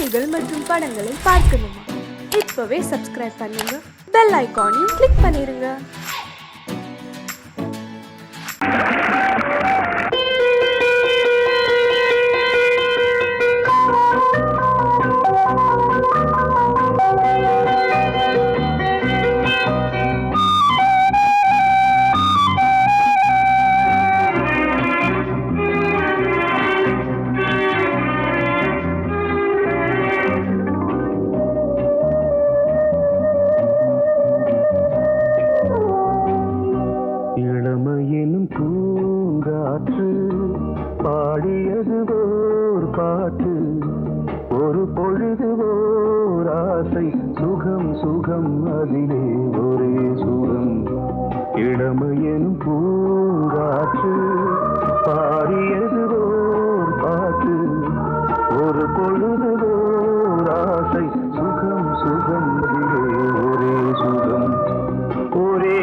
பாடல்கள் மற்றும் படங்களை பார்க்கணுமா? இப்பவே சப்ஸ்கிரைப் பண்ணுங்க, பெல் ஐகானையும் கிளிக் பண்ணிருங்க. இளமையினும் பூங்காற்று பாடியது ஓர் பாட்டு, ஒரு பொழுது ஓர் ஆசை, சுகம் சுகம் அதிலே ஒரே சுகம். இளமையினும் பூங்காற்று பாடியது ஓர் பாட்டு, ஒரு பொழுது ஓர் ஆசை, சுகம் சுகம் அதிலே ஒரே சுகம். ஒரே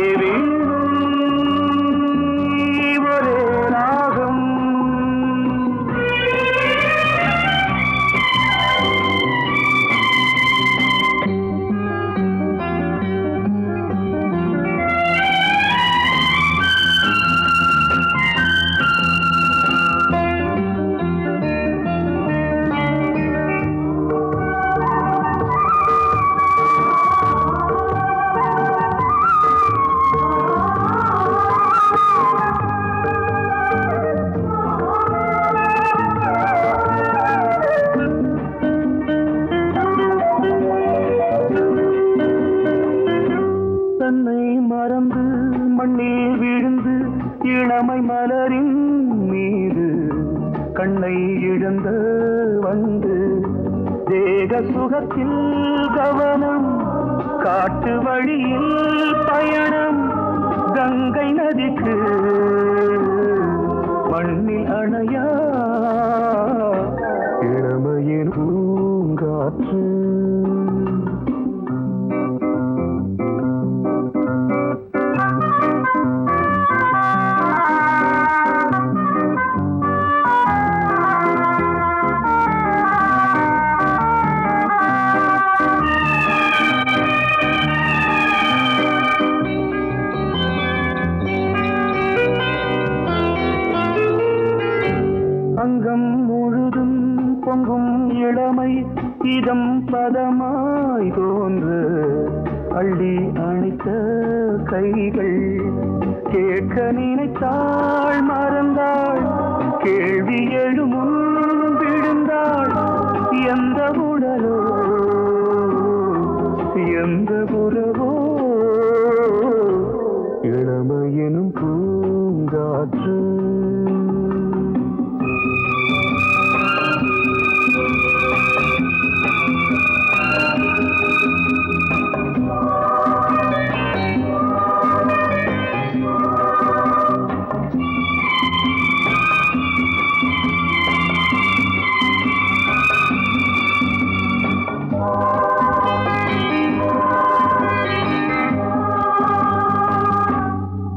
தன்னை மறந்து மண்ணில் விழுந்து இளமை மலரின் மீது கண்ணை இழந்த வந்து தேக சுகத்தில் கவனம், காட்டு வழியில் பயணம், கங்கை நதிக்கு மண்ணில் அணையா இளமையின் பூங்காற்று. அங்கம் முழுதும் பொங்கும் இளமை இதம் பதமாய் தோன்று, அள்ளி அணைத்த கைகள் கேட்க நினைத்தாள் மறந்தாள், கேள்வி எழுமுன் விழுந்தாள். எந்த உடலோ எந்த புறவோ இளமையெனும் பூங்காற்று.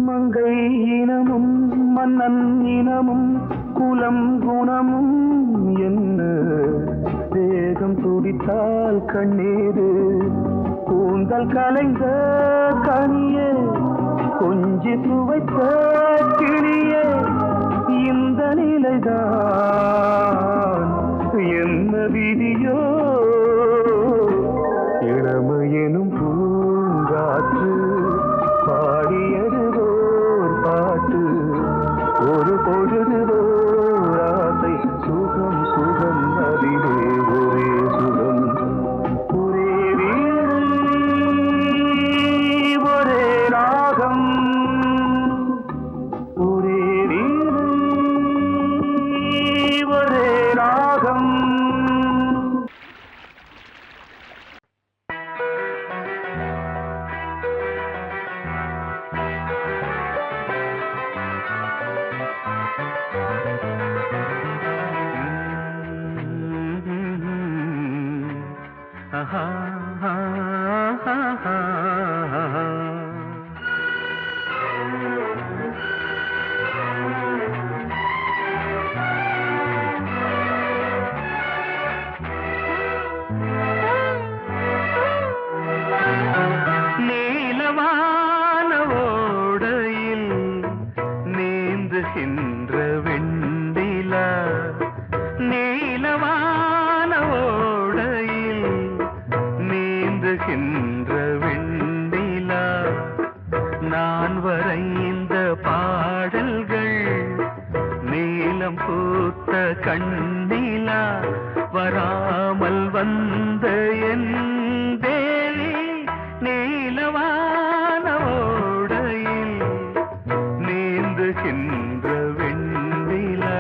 மங்கை இனமும் மன்னன் இனமும் குலம் குணமும் என்ன, தேகம் துடித்தால் கண்ணீரு, கூந்தல் கலைந்த கனியே, கொஞ்சி சுவைத்த கிளியே, இந்த நிலைதான் என்ன விதியோ. இளமையெனும் பூங்காற்று பாடியது ஓர் பாட்டு, ஒரு பொழுது ஓர் ஆசை, சுகம் சுகம் அதிலே ஒரே சுகம். ஒரே வீடு ஒரே ராகம், ஒரே வீடு ஒரே ராகம். வந்த என் தேவி நீலவான ஓடையில் நீந்துகின்ற வெண்ணிலா.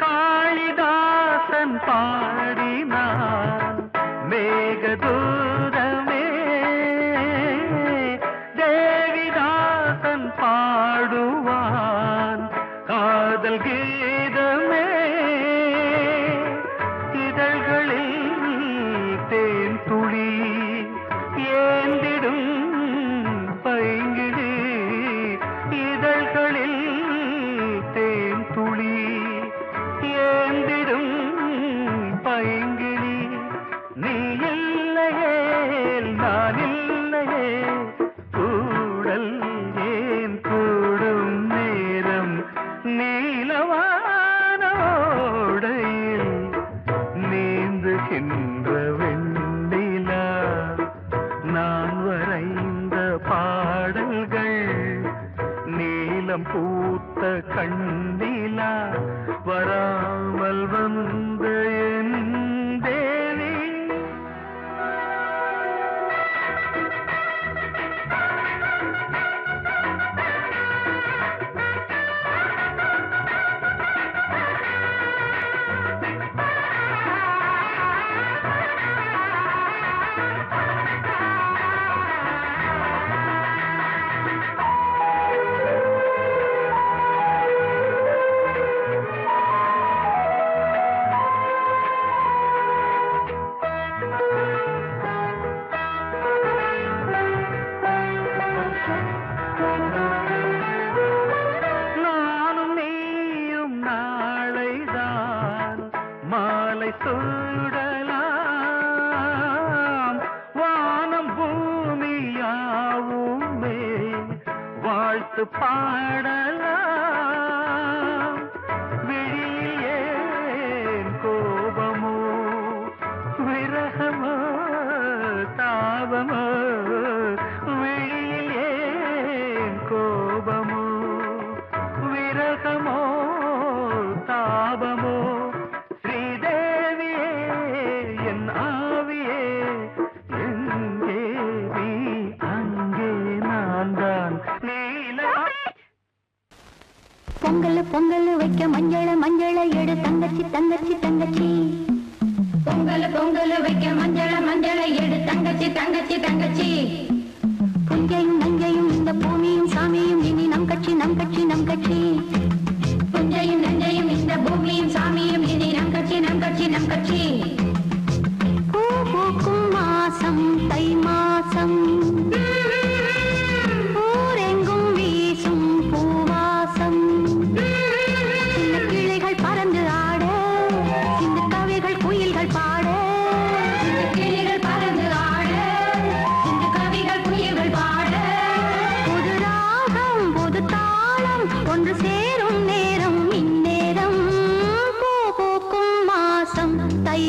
காளிதாசன் பாடினான் மேகதூதமே, தேவிதாசன் பாடுவான் காதல் கீதமே. இதழ்களில் தேன் துளி ஏந்திடும் பைங்கிழி, இதழ்களில் தேன் துளி ஏந்திடும் பைங்கிளி. நீ இல்லையே நான் இல்லையே கூடல் ஏன் கூடும் நேரம் நீலவானோடையில் நீந்துகின்ற வெண்ணிலா. நான் வரைந்த பாடல்கள் நீலம் பூத்த கண்ணிலா, வராமல் வந்த என் தேவி. நானும் நீயும் நாளைதான் மாலை சூடலாம். வானம் பூமியாவுமே வாழ்த்து பாடலாம். விழியில் ஏன் கோபமோ விரகமோ தாபமோ, விழியில் ஏன் கோபமோ விரகமோ தாபமோ. ஸ்ரீதேவியே என் ஆவியே எங்கே நீ அங்கே நான் தான் நீலா. பொங்கல் பொங்கல் வைக்க மஞ்சள மஞ்சள எடு தங்கச்சி தங்கச்சி தங்கச்சி. பொங்கல் பொங்கல் வைக்க மஞ்சள மஞ்சள எடு தங்கச்சி தங்கச்சி தங்கச்சி. புஞ்சையும் நஞ்சையும் இந்த பூமியும் சாமியும் இனி நம் கட்சி நம் கட்சி நம் கட்சி. புஞ்சையும் நஞ்சையும் இந்த பூமியும் சாமியும் இனி நம் கட்சி நம் கட்சி நம் கட்சி. பூ பூக்கும் மாசம் தை மாசம், ஊரெங்கும் வீசும் பூவாசம். சின்ன கிளிகள் பறந்து ஆட, சின்ன கவிகள் குயில்கள் பாட. சின்ன கிளிகள் பறந்து ஆட, சின்ன கவிகள் குயில்கள் பாட. புது ராகம் புது தாளம் ஒன்று சேரும் நேரம் இந்நேரம். பூ பூக்கும் மாசம் தை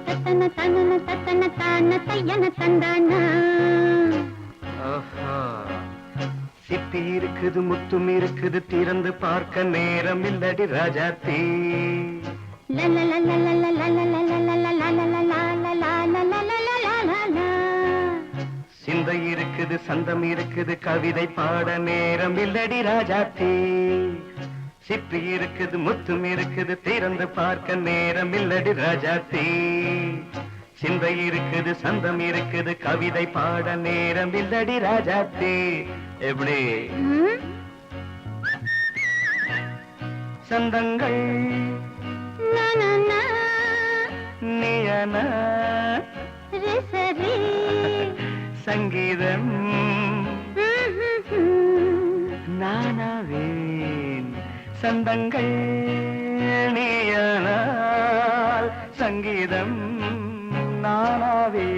தத்தன தனன தத்தன தான தையன தந்தானா சிப்பி இருக்குது முத்தும் இருக்குது திறந்து பார்க்க நேரம் இல்லடி ராஜாத்தி சிந்தை இருக்குது சந்தம் இருக்குது கவிதை பாட நேரம் இல்லடி ராஜாத்தி சிப்பி இருக்குது முத்தும் இருக்குது திறந்து பார்க்க நேரம் இல்லடி ராஜாத்தி சிந்தை இருக்குது சந்தம் இருக்குது கவிதை பாட நேரம் இல்லடி ராஜாத்தி எப்படி சந்தங்கள் நீயன சங்கீதம் நானாவேன் சந்தங்கள் நீயனால் சங்கீதம் நானாவேன்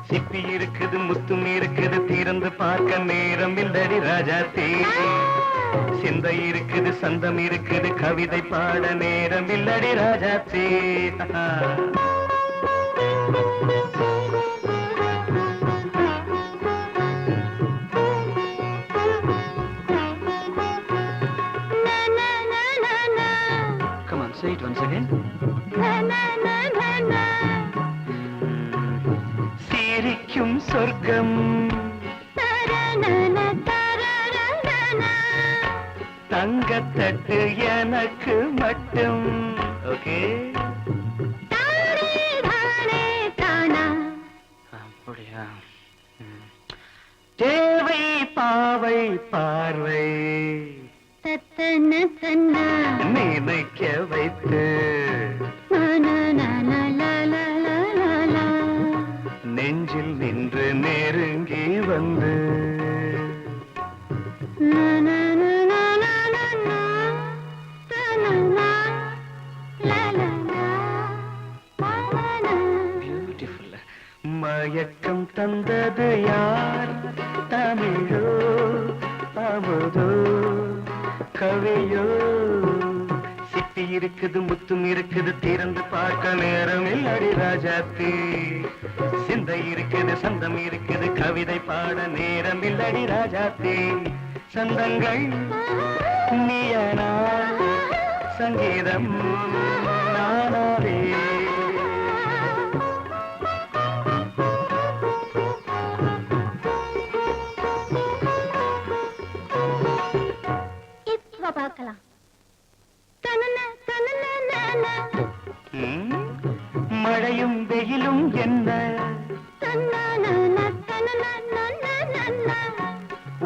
சிப்பி இருக்குது முத்தும் இருக்குது திறந்து பார்க்க நேரம் இல்லடி ராஜாத்தி சிந்தை இருக்குது சந்தம் இருக்குது கவிதை பாட நேரம் இல்லடி Rajathi Come on, say it once again. சிரிக்கும் சொர்க்கம் தங்கத்தட்டு எனக்கு மட்டும் ஓகே அப்படியா தேவை பாவை பார்வை நினைக்க வைத்து நெஞ்சில் நின்று நெருங்கி வந்து மயக்கம் தந்தது யார் தமிழோ அமுதோ கவியோ சிப்பி இருக்குது முத்தும் இருக்குது திறந்து பார்க்க நேரம் இல்லடி ராஜாத்தி சிந்தை இருக்குது சந்தம் இருக்குது கவிதை பாட நேரம் இல்லடி ராஜாத்தி சந்தங்கள் நீயனா சங்கீதம் நானாவே பார்க்கலாம் மழையும் வெயிலும் என்ன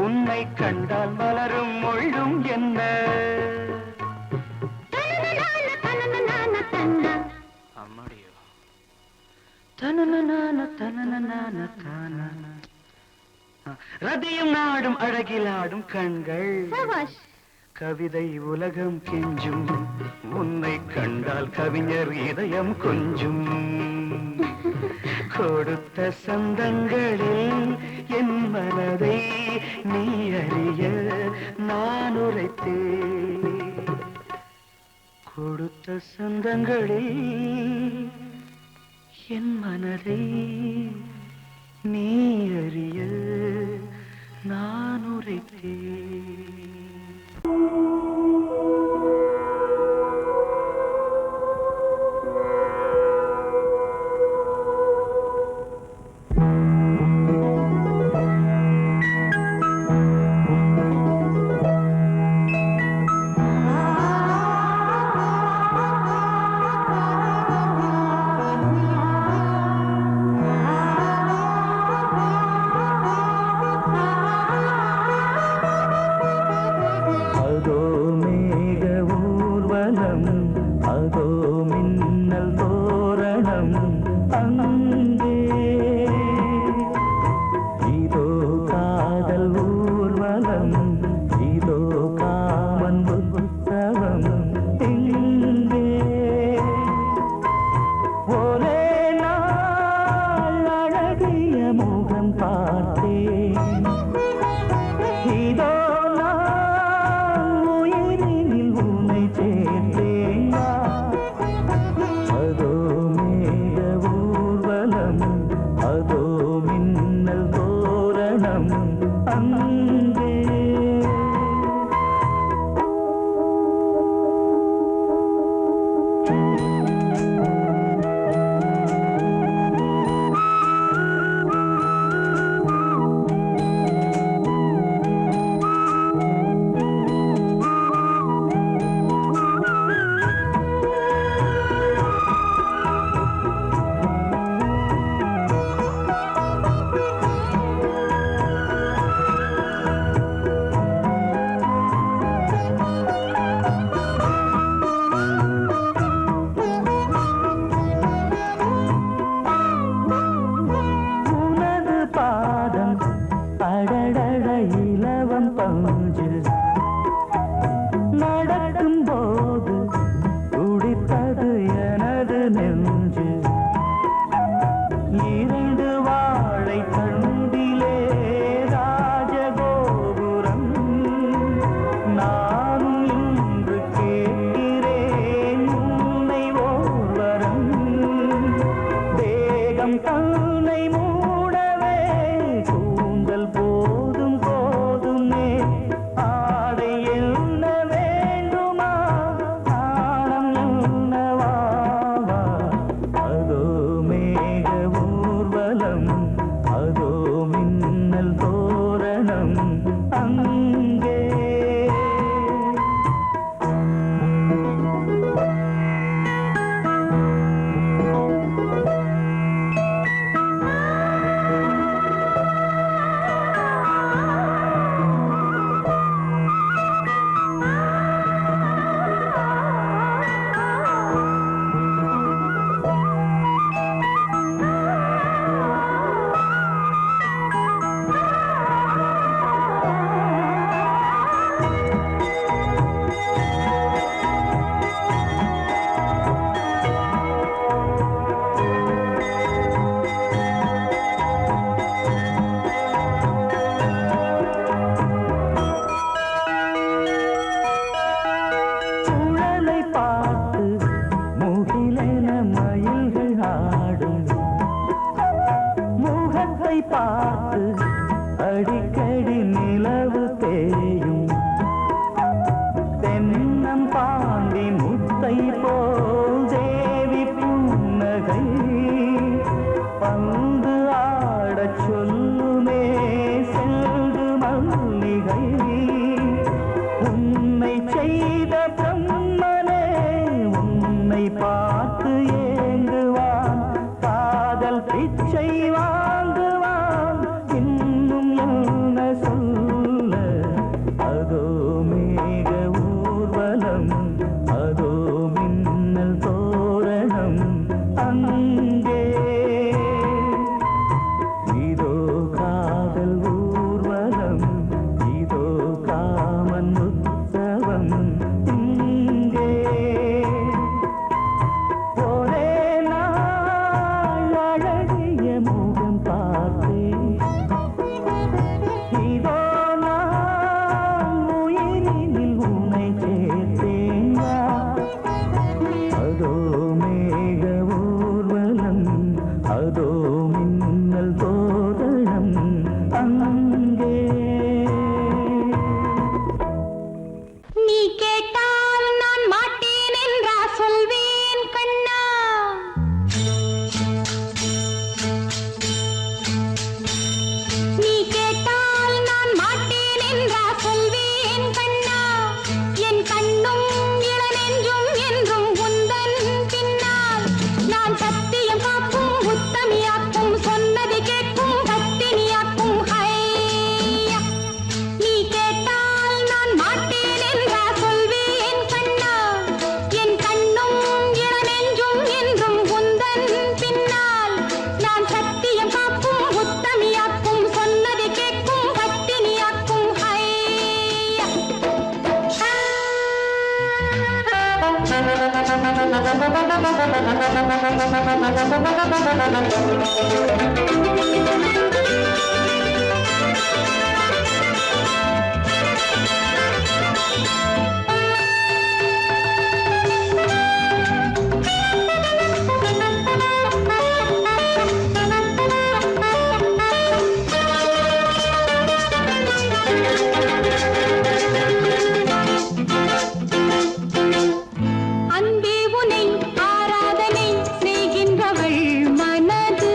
உன்னை கண்டால் மலரும் மொழியும் என்ன அம்மாடியோ ரதியும் நாடும் அழகிலாடும் கண்கள் கவிதை உலகம் கெஞ்சும் உன்னை கண்டால் கவிஞர் இதயம் கொஞ்சும் கொடுத்த சந்தங்களில் என் மனதை நீ அறிய நான் உரைத்தேன் கொடுத்த சந்தங்களில் என் மனதை நீ அறிய நான் உரைத்தேன் மேகம் தன்னை மூடவே கூந்தல் போதும் போதுமே ஆடை என்ன வேண்டுமா நாணம் என்னவா அதோ மேக ஊர்வலம் அதோ மின்னல் தோரணம் அங்கே பார்த்து அடிக்கடி நிலவு தேயும் தென்னம் பாண்டி முத்தை போல் தேவி புன்னகை பந்து ஆடச் சொல்லுமே செல்கு மல்லிகை உன்னை செய்த பிரம்மனே உன்னை பார்த்து ஏங்குவான் காதல் பிச்சை வாங்குவான் இன்னும் என்ன சொல்ல அதோ மேக ஊர்வலம் அதோ மின்னல் தோரணம் அங்கே இதோ காதல் ஊர்வலம் இதோ காமன் உற்சவம் இங்கே ஒரே நாள் அழகிய முகம் பார்த்தேன் இதோ நான் உயிரினில் உன்னை சேர்த்தேன் அதோ மேக ஊர்வலம் அதோ மின்னல் தோரணம் அங்கே நீ கேட்டால் நான் மாட்டேன் என்றா சொல்வேன் கண்ணா நீ கேட்டால் நான் மாட்டேன் என்றா சொல்வேன் கண்ணா என் கண்ணும் இளநெஞ்சும் என்றும் உந்தன் பின்னால் நான் சத்தியம் காக்கும் உத்தமியாக்கும் சொன்னது கேட்கும் பத்தினியாக்கும் ஹையா நீ கேட்டால் நான் மாட்டேன் என்றா சொல்வேன் கண்ணா என் கண்ணும் இளநெஞ்சும் என்றும் உந்தன் பின்னால் நான் சத்தியம் காக்கும் உத்தமியாக்கும் சொன்னது கேட்கும் பத்தினியாக்கும் ஹையா அன்பே உனை ஆராதனை செய்கின்றவள் மனது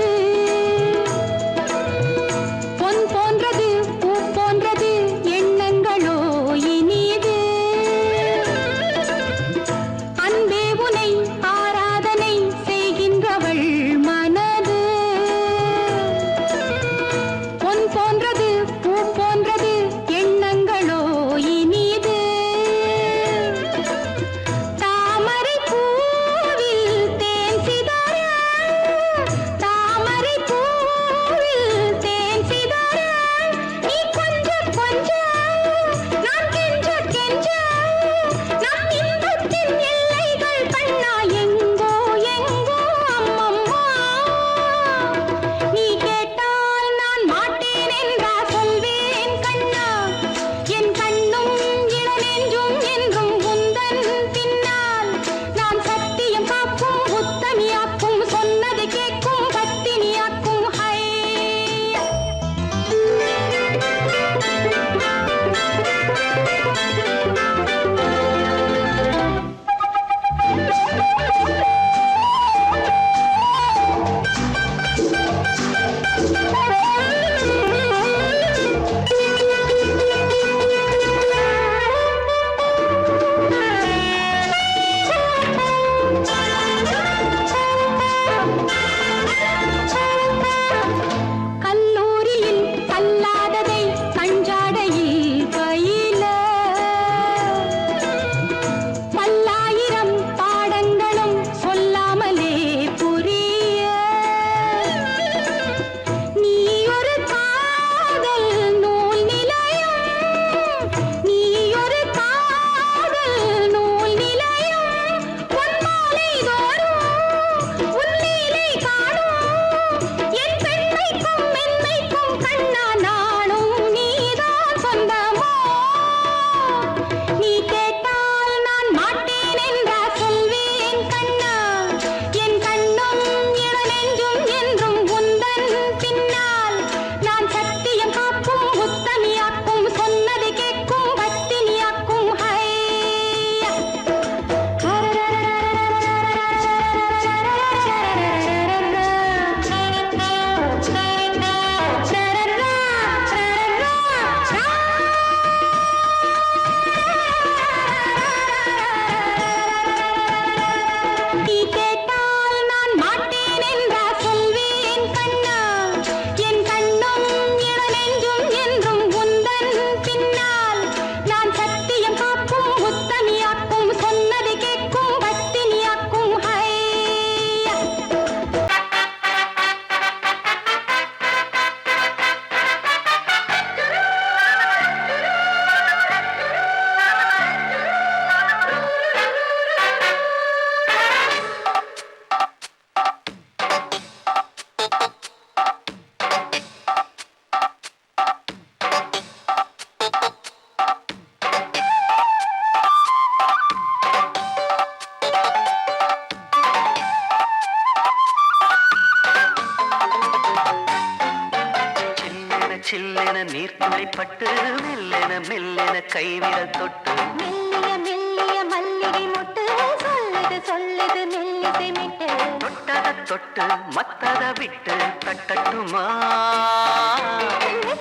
சில்லென நீர்த்துளிப்பட்டு மெல்லென மெல்லென கைவிரல் தொட்டு மெல்லிய மெல்லிய மல்லிகை மொட்டு சொல்லுது சொல்லுது மெல்லிசை மிட்டு தொட்டத தொட்டு மத்தத விட்டு தட்டட்டுமா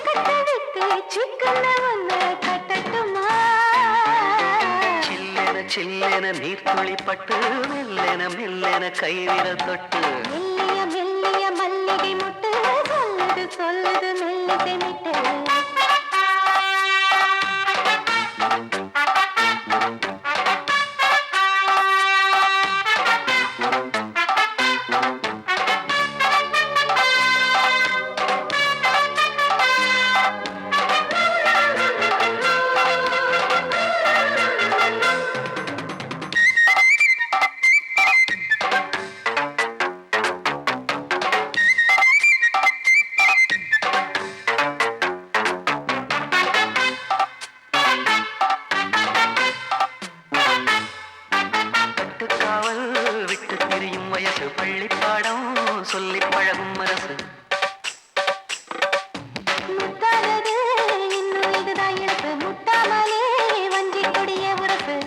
கட்ட விட்டு சிக்கன ஒன்று கட்டட்டுமா சில்லென சில்லென நீர்த்துளிப்பட்டு மெல்லென மெல்லென கைவிரல் தொட்டு மெல்லிய மெல்லிய மல்லிகை மொட்டு சொல்லுது சொல்லுது மெல்லிசை மிட்டு விட்டு திரியும் வயசு பள்ளிப்பாடம் சொல்லி பழகும் அரசு முத்தாதது இன்னும் இதுதான் இழப்பு முட்டாமலே வஞ்சி கொடிய உறப்பு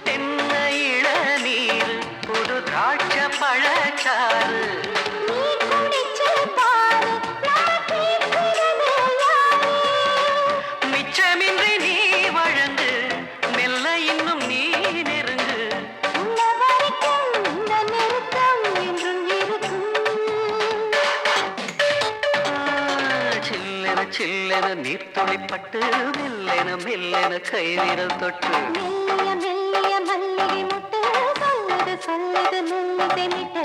தென்ன இளநீர் புது திராட்ச பழச்சாறு நீ குடிச்சு பாரு நான் கேட்கிறது யாரு மிச்சமின்றி நீ வழங்கு மெல்ல இன்னும் நீ நெருங்கு உள்ள வரைக்கும் இந்த நெருக்கம் என்றும் இருக்கும் சில்லென சில்லென நீர்த்துளிப்பட்டு மெல்லென மெல்லென கைவிரல் தொட்டு மெல்லிய மெல்லிய மல்லிகை முட்டு சொல்லுது சொல்லுது மெல்லிசை மிட்டு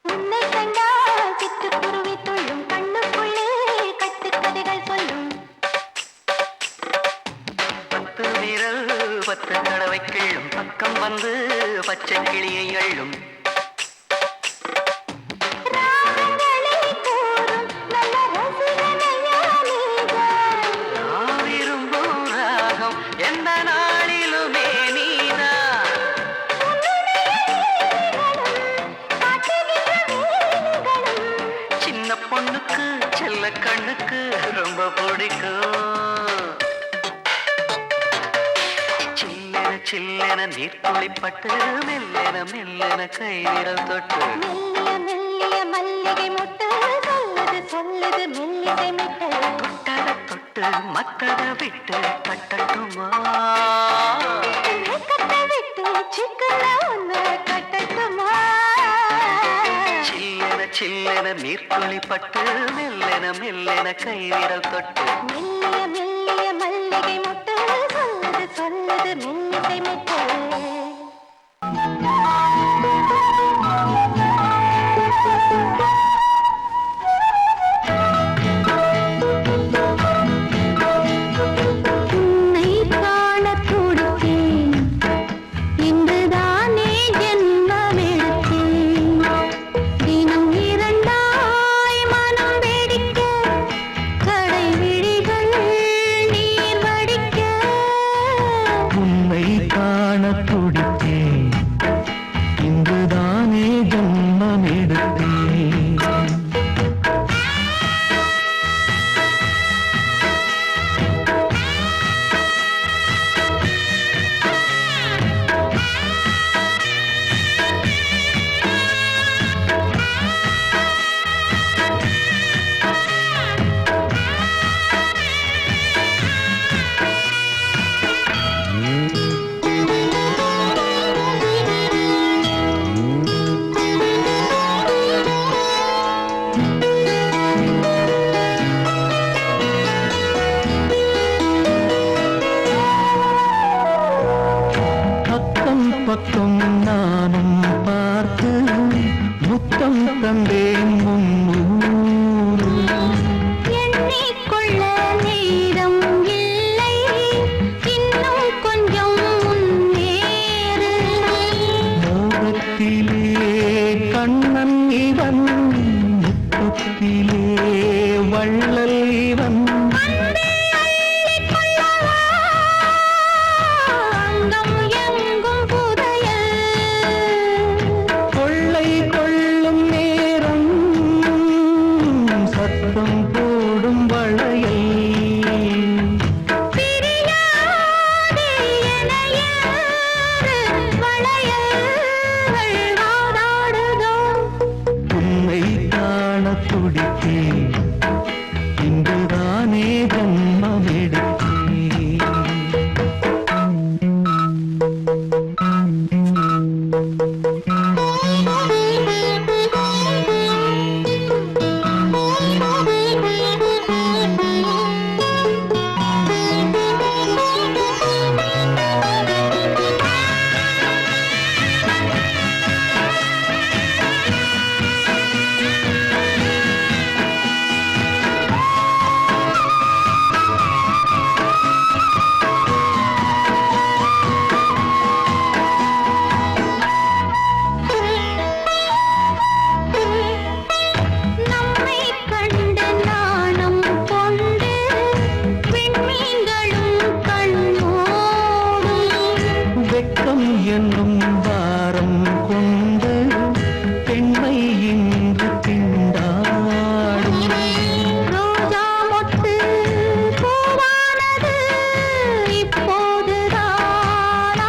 உன்னை கண்டால் சிட்டுக்குருவி துள்ளும் கண்ணுக்குள்ளே கட்டுக்கதைகள் சொல்லும் பத்து விரல் பத்து தடவை கிள்ளும் பக்கம் வந்து பச்சை கிளியை அள்ளும் ராகங்களை கூறும் நல்ல ரசிகனையா நீதான் நான் விரும்பும் ராகம் எந்த நாளிலுமே நீதான் சின்ன பொண்ணுக்கு செல்ல கண்ணுக்கு ரொம்ப பிடிக்கும் சில்லென சில்லென நீர்த்துளிப்பட்டு மெல்லென மெல்லென கைவிரல் தொட்டு மெல்லிய மெல்லிய மல்லிகை முட்டு சொல்லுது சொல்லுது மெல்லிசை மிட்டு தொட்டத தொட்டு மத்தத விட்டு தட்டட்டுமா கட்ட விட்டு சிக்கன ஒன்று கட்டட்டுமா சில்லென சில்லென நீர்த்துளிப்பட்டு மெல்லென மெல்லென கைவிரல் தொட்டு மெல்லிய மெல்லிய மல்லிகை முட்டு சொல்லுது சொல்லுது மெல்லிசை மிட்டு உன்னை காணத் துடித்தேன் இன்றுதானே ஜென்மமெடுத்தேன் தினம் இரண்டாய் மனம் வெடிக்க கடை விழிகள் நீர் வடிக்க உன்னை காண தந்தேன் முன்னூறு. எண்ணிக்கொள்ள நேரம் இல்லை, இன்னும் கொஞ்சம் முன்னேறு. மோகத்திலே கண்ணன் இவன், முத்தத்திலே வள்ளல் இவன். அங்கம் எங்கும் புதையல், கொள்ளை கொள்ளும் நேரம் சத்தம் போடும் வளையல். பிரியாதே என யாரு வளையல்கள் வாதாடுதோ. உன்னை காண துடித்தேன், இங்குதானே ஜன்மம் எடுத்தேன். நம்மை கண்டு நாணம் கொண்டு விண்மீன்களும் கண்ணோடும். வெட்கம் என்னும் வாரம் கொண்டு பெண்மை இன்று திண்டாடும். ரோஜா மொட்டு பூவானது, இப்போதுதான்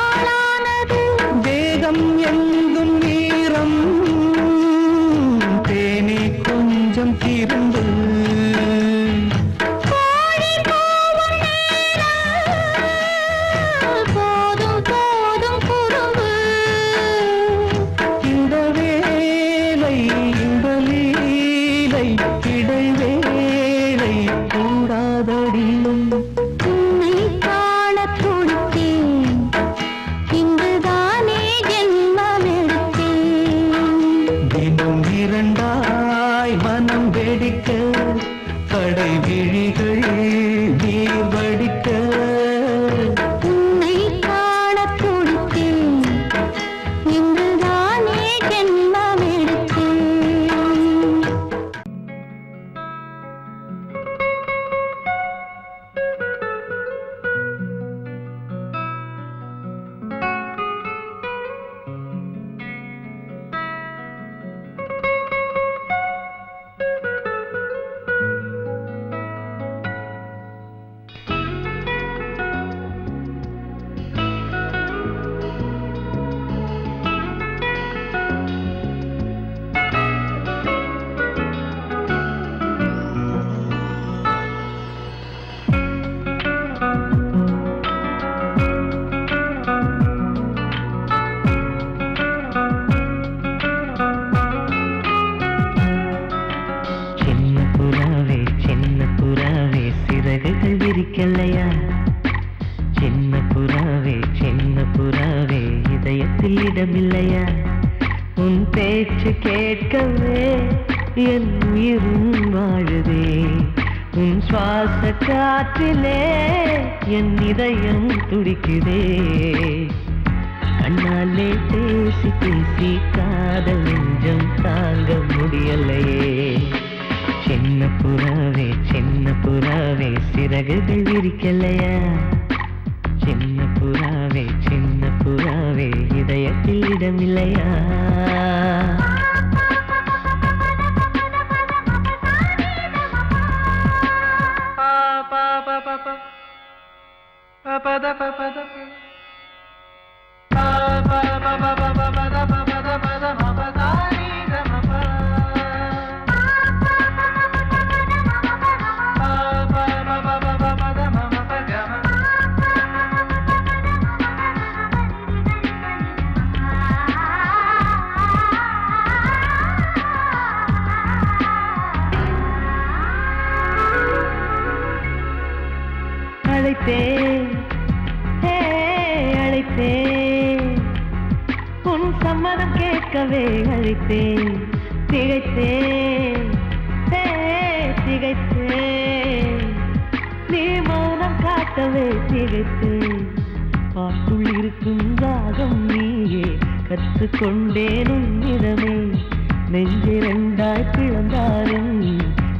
ஆளானது. வேகம் எங்கும் நீரம், தேனே கொஞ்சம் திருந்து. கோழி கூவும் நேரம், போதும் போதும் குறும்பு. இந்த வேலை இந்த லீலை இடைவேளை கூடாதடியும். உன்னை காணத் துடித்தேன், இங்குதானே ஜென்மமெடுத்தேன். தினம் இரண்டாய் மனம் வெடிக்க, கடை விழிகள் நீர் வடிக்க. உன்னை காணத் துடித்தேன், இங்குதானே ஜென்மமெடுத்தேன். சிறகுகள் விரிக்கலையா? சின்ன புறாவே இதயத்தில் இடமில்லையா? உன் பேச்சு கேட்கவே என் உயிரும் வாழுதே. உன் சுவாச காற்றிலே என் இதயம் துடிக்குதே. கண்ணாலே பேசி பேசி காதல் நெஞ்சம் தாங்க முடியலையே. சின்ன புறாவே சிறகுகள் விரிக்கலையா? சின்ன புறாவே இதயத்தில் இடமில்லையா? அழைத்தேன் உன் சம்மதம் கேட்கவே அழைத்தேன். திகைத்தேன் திகைத்தேன் நீ மௌனம் காட்டவே திகைத்தேன் பாட்டுள் இருக்கும் ராகம் நீயே கற்றுக்கொண்டேன் உன்னிடமே நெஞ்சிரண்டாய் பிளந்தாலும்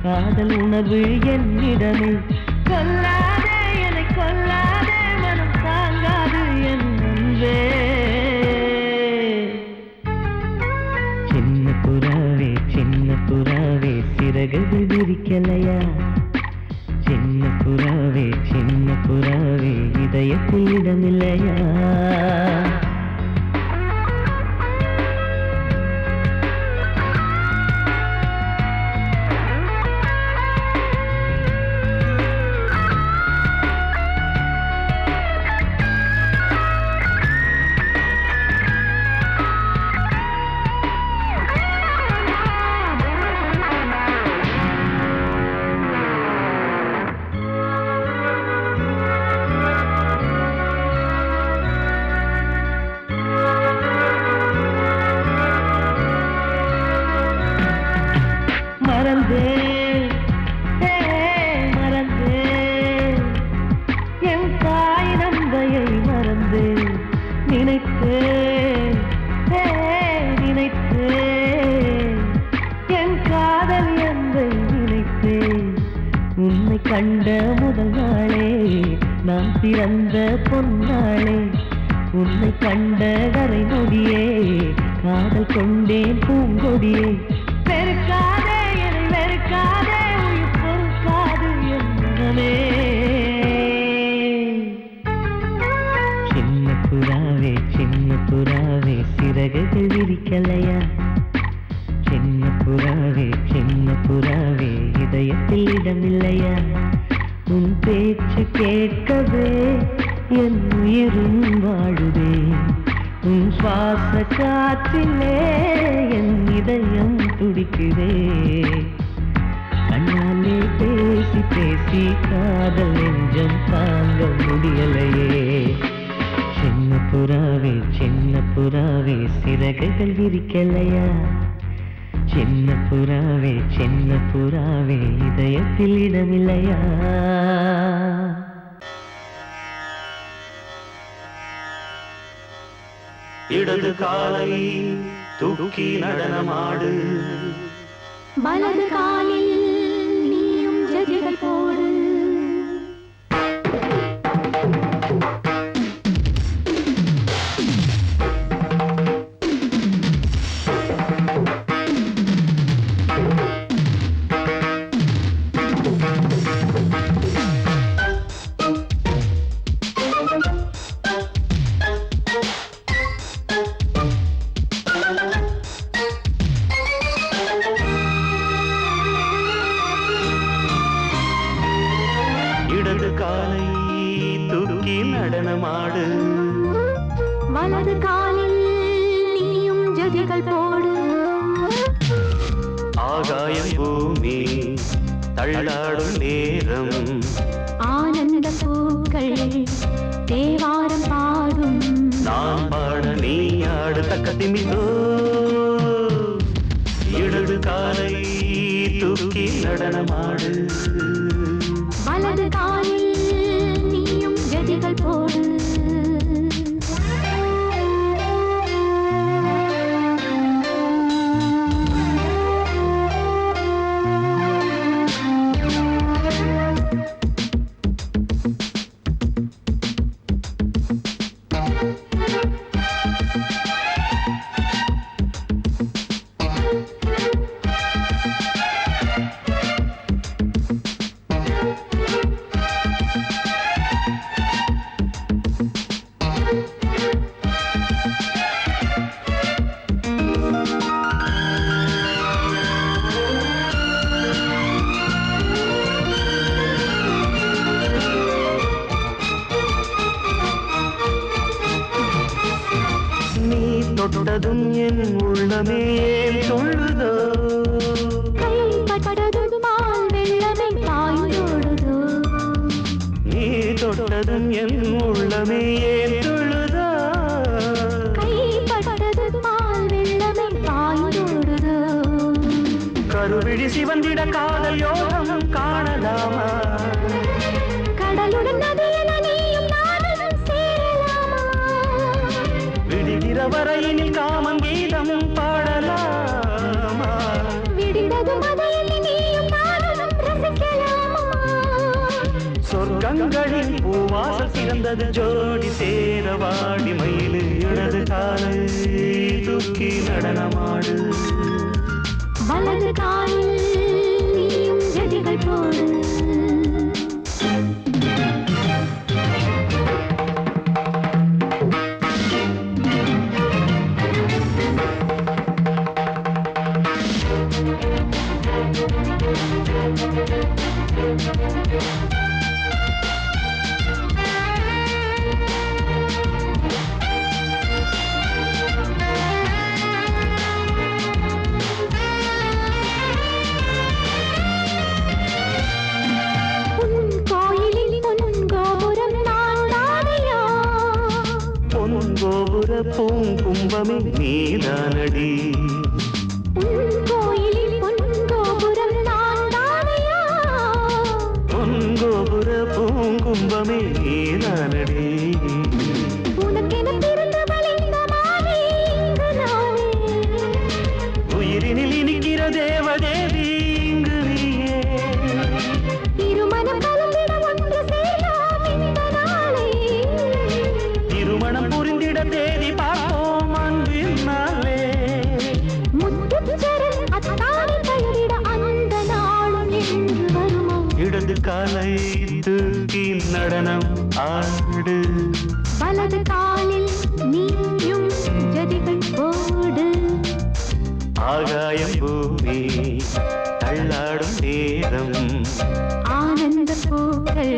காதல் உணர்வு என்னிடமே கொல்லாதே என்னை கொல்லாதே மனம் தாங்காது என் அன்பே சின்ன புறாவே சிறகுகள் விரிக்கலையா சின்ன புறாவே இதயத்தில் இடமில்லையா மறந்தேன் என் தாய் நந்தையை மறந்தேன் நினைத்தேன் என் காதல் என்பை நினைத்தேன் உன்னை கண்ட முதல் நாளே நான் பிறந்த பொன்னாளே உன்னை கண்ட கரை நொடியே காதல் கொண்டேன் பூங்கொடியே வெறுக்காதே என்னை வெறுக்காதே உயிர் பொறுக்காது என் மனமே சின்ன புறாவே சிறகுகள் விரிக்கலையா சின்ன புறாவே இதயத்தில் இடமில்லையா உன் பேச்சு கேட்கவே என் உயிரும் வாழுதே உன் சுவாச காற்றிலே என் இதயம் துடிக்குதே கண்ணாலே பேசி பேசி காதல் நெஞ்சம் தாங்க முடியலையே சின்ன புறாவே சிறகுகள் விரிக்கலையா சின்ன புறாவே இதயத்தில் இடமில்லையா இடது காலை தூக்கி நடனமாடு வலது காலில் நீயும் ஜதிகள் போடு இடது காலை தூக்கி நடனமாடு வலது காலில் நீயும் ஜதிகள் போடு ஆகாயம் பூமி தள்ளாடும் நேரம் ஆனந்த பூக்கள் தேவாரம் பாடும் நான் பாட நீ ஆடு தக்க திமிதோ இடது காலை தூக்கி நடனமாடு வலது காலில் நீயும் ஜதிகள் போடு தொட்டதும் என் உள்ளமே ஏன் சொல்லுதோ கைப்பட்டதுமால் வெள்ளமே பாய்ந்தோடுதோ நீ தொட்டதும் என் உள்ளமே ஏன் சொல்லுதோ கைப்பட்டதுமால் வெள்ளமே பாய்ந்தோடுதோ கருவிழி சிவந்திட காதல் யோகம் காணலாமா கடலுடன் நதியில நீயும் நானும் சேரலாமா விடுகிற வரையினில் காமம் கீதம் பாடலாமா விடிந்ததும் மதையில் நீயும் நானும் ரசிக்கலாமா சொர்க்கங்களின் பூவாசல் சிறந்தது ஜோடி சேர வாடி மயிலு இடது காலை தூக்கி நடனமாடு வலது காலில் நீயும் ஜதிகள் போடு பூங்கும்பமே நீதானடி கோயிலில் பொன்கோபுரம் நான் தானையா பொன்கோபுர பூங்கும்பமே நீதானடி உனக்கென பிறந்தவள் இந்த மாலை இங்கு நானே உயிரினில் இனிக்கிற தேவதேவி இங்கு நீயே திருமணம் கலந்திட ஒன்று சேரலாம் இந்த நாளே திருமணம் புரிந்திட தேதி பார்ப்போம் அன்பினாலே முத்துச்சரன் அத்தானை கைவிட அந்த நாளும் என்று வருமோ இடது காலை தூக்கி நடனம் ஆடு வலது காலில் நீயும் ஜதிகள் போடு ஆகாயம் பூமி தள்ளாடும் நேரம் ஆனந்த பூக்கள்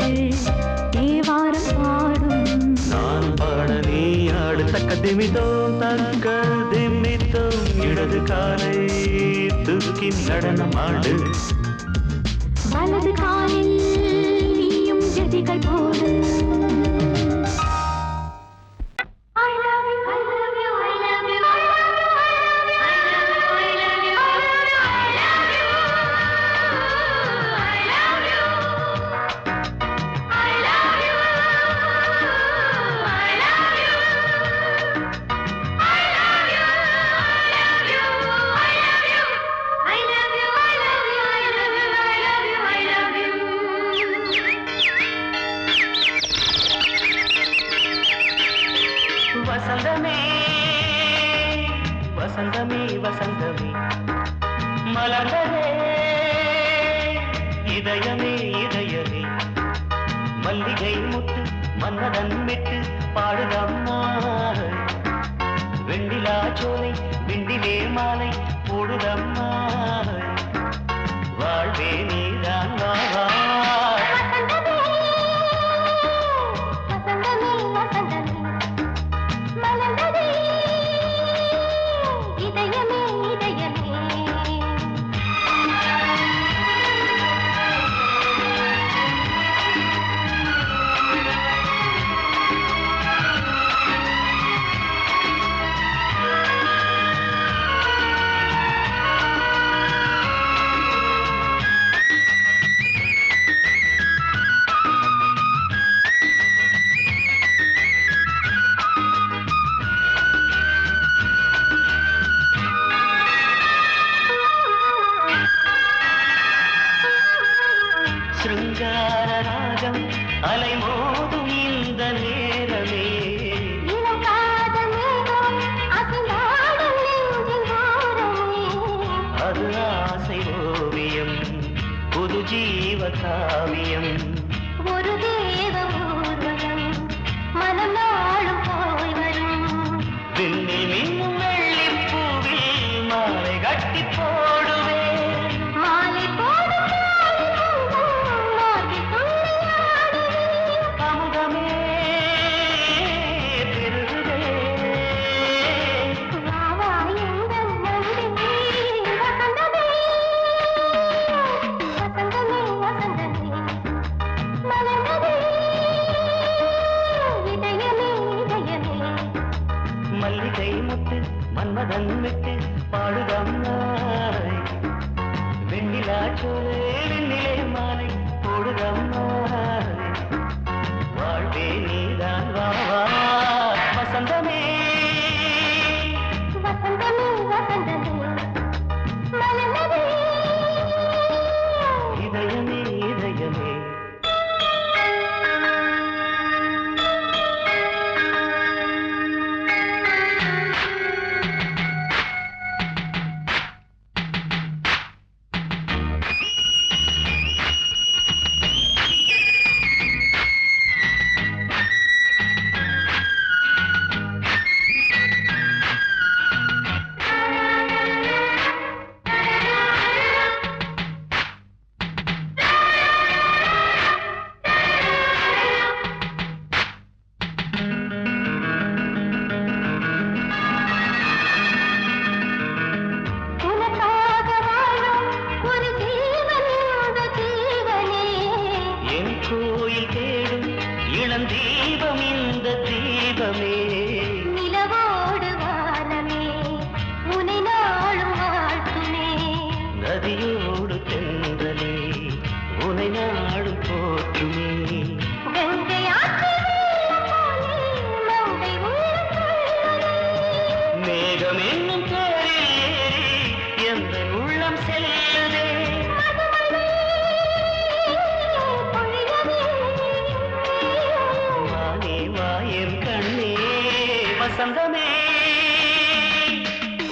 தேவாரம் பாடும் நான் பாட நீ ஆடு தக்க திமித்தோம் தக்க திமித்தோம் இடது காலை தூக்கி நடனம் ஆடு வலது காலில் நீயும் ஜதிகள் போடு வசந்தமே வசந்தமே வசந்தமே மலர்ந்ததே இதயமே இதயமே மல்லிகை முட்டு மன்னதன் விட்டு பாடுதம்மா வெண்ணிலா சோலை வெண்டிலே மாலை போடுதம்மா வாழ்வே நீதான் வாவா இதயமே இதயமே சிருங்கார ராகம் அலைமோதும் இந்த நேரமே அது ஆசை ஓவியம் புது ஜீவ காவியம் ஒரு தேவ ஊர்வலம் மனம் நாளும் போய் வரும் விண்ணில் மின்னும் வெள்ளிப் பூவில் மாலை கட்டி போடுவேன் மாலை போடும் மார்கழி துள்ளியாடுவேன் அமுதமே பெருகுதே வாவா எங்கள் நந்தினி வசந்தமே வசந்தமே வசந்தமே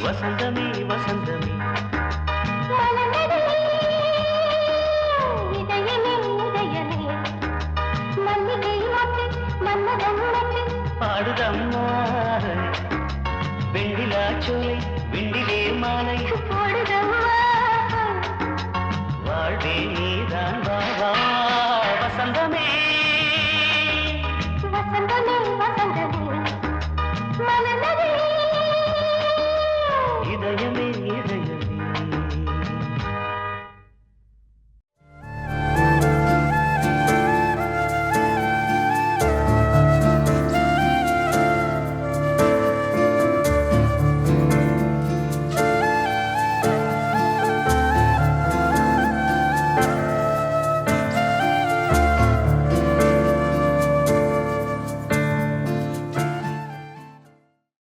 வசந்தமே வசந்தமே மலர்ந்ததே இதயமே உதயமே மல்லிகை மொட்டு மன்மதன் மொட்டு பாடுதம்மா வெண்ணிலா சோலை வெண்ணிலே மாலை